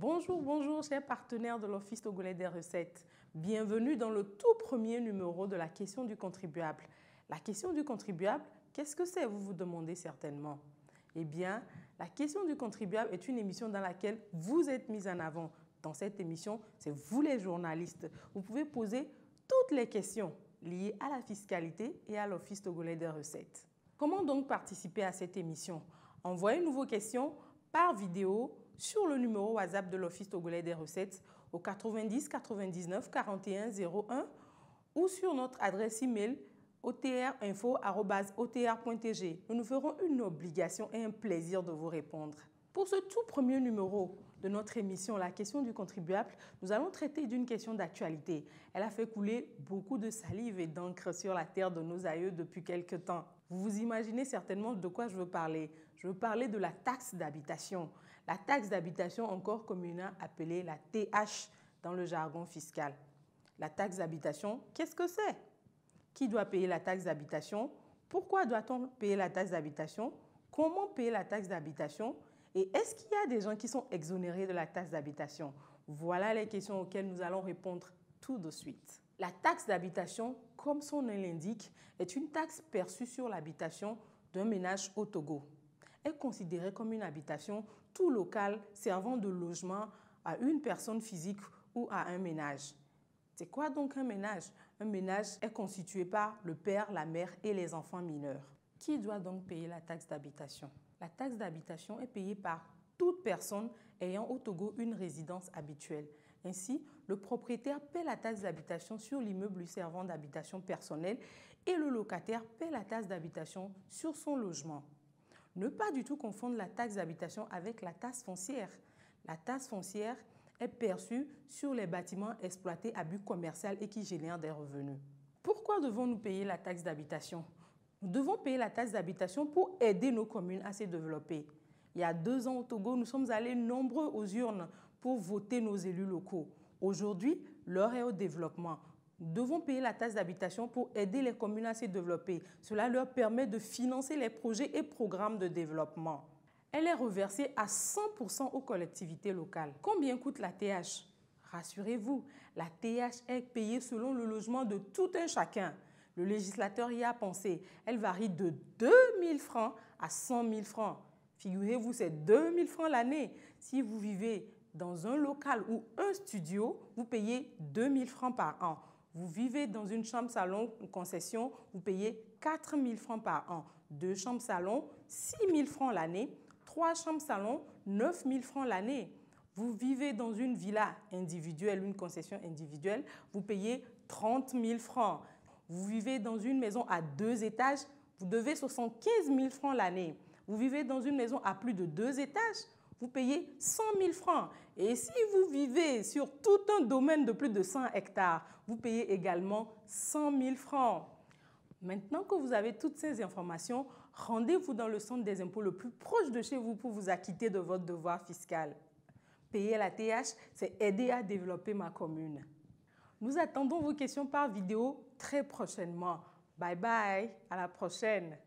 Bonjour, bonjour, chers partenaires de l'Office togolais des recettes. Bienvenue dans le tout premier numéro de la question du contribuable. La question du contribuable, qu'est-ce que c'est, vous vous demandez certainement? Eh bien, la question du contribuable est une émission dans laquelle vous êtes mis en avant. Dans cette émission, c'est vous les journalistes. Vous pouvez poser toutes les questions liées à la fiscalité et à l'Office togolais des recettes. Comment donc participer à cette émission? Envoyez-nous vos questions par vidéo sur le numéro WhatsApp de l'Office togolais des recettes au 90 99 41 01 ou sur notre adresse email otrinfo@otr.tg. Nous nous ferons une obligation et un plaisir de vous répondre. Pour ce tout premier numéro de notre émission, la question du contribuable, nous allons traiter d'une question d'actualité. Elle a fait couler beaucoup de salive et d'encre sur la terre de nos aïeux depuis quelque temps. Vous vous imaginez certainement de quoi je veux parler. Je veux parler de la taxe d'habitation. La taxe d'habitation, encore communément appelée la TH dans le jargon fiscal. La taxe d'habitation, qu'est-ce que c'est? Qui doit payer la taxe d'habitation? Pourquoi doit-on payer la taxe d'habitation? Comment payer la taxe d'habitation? Et est-ce qu'il y a des gens qui sont exonérés de la taxe d'habitation? Voilà les questions auxquelles nous allons répondre tout de suite. La taxe d'habitation, comme son nom l'indique, est une taxe perçue sur l'habitation d'un ménage au Togo. Elle est considérée comme une habitation tout local servant de logement à une personne physique ou à un ménage. C'est quoi donc un ménage? Un ménage est constitué par le père, la mère et les enfants mineurs. Qui doit donc payer la taxe d'habitation? La taxe d'habitation est payée par toute personne ayant au Togo une résidence habituelle. Ainsi, le propriétaire paie la taxe d'habitation sur l'immeuble lui servant d'habitation personnelle et le locataire paie la taxe d'habitation sur son logement. Ne pas du tout confondre la taxe d'habitation avec la taxe foncière. La taxe foncière est perçue sur les bâtiments exploités à but commercial et qui génèrent des revenus. Pourquoi devons-nous payer la taxe d'habitation? Nous devons payer la taxe d'habitation pour aider nos communes à se développer. Il y a 2 ans au Togo, nous sommes allés nombreux aux urnes pour voter nos élus locaux. Aujourd'hui, l'heure est au développement. Nous devons payer la taxe d'habitation pour aider les communes à se développer. Cela leur permet de financer les projets et programmes de développement. Elle est reversée à 100% aux collectivités locales. Combien coûte la TH? Rassurez-vous, la TH est payée selon le logement de tout un chacun. Le législateur y a pensé. Elle varie de 2 000 francs à 100 000 francs. Figurez-vous, c'est 2 000 francs l'année. Si vous vivez dans un local ou un studio, vous payez 2 000 francs par an. Vous vivez dans une chambre-salon, une concession, vous payez 4 000 francs par an. 2 chambres-salon, 6 000 francs l'année. 3 chambres-salon, 9 000 francs l'année. Vous vivez dans une villa individuelle, une concession individuelle, vous payez 30 000 francs. Vous vivez dans une maison à 2 étages, vous devez 75 000 francs l'année. Vous vivez dans une maison à plus de 2 étages, vous payez 100 000 francs. Et si vous vivez sur tout un domaine de plus de 100 hectares, vous payez également 100 000 francs. Maintenant que vous avez toutes ces informations, rendez-vous dans le centre des impôts le plus proche de chez vous pour vous acquitter de votre devoir fiscal. Payer la TH, c'est aider à développer ma commune. Nous attendons vos questions par vidéo très prochainement. Bye bye, à la prochaine.